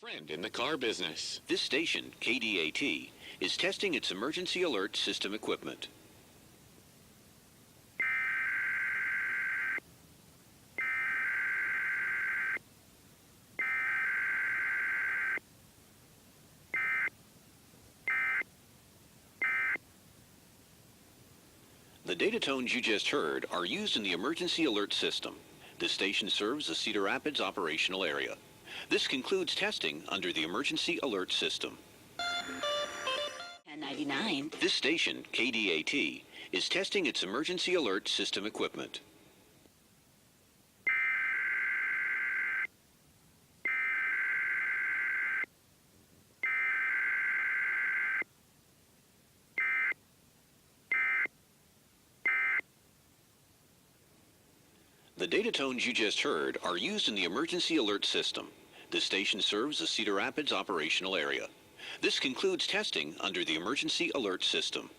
Friend in the car business. This station, KDAT, is testing its emergency alert system equipment. The data tones you just heard are used in the emergency alert system. This station serves the Cedar Rapids operational area. This concludes testing under the emergency alert system. 1099. This station, KDAT, is testing its emergency alert system equipment. The data tones you just heard are used in the emergency alert system. This station serves the Cedar Rapids operational area. This concludes testing under the emergency alert system.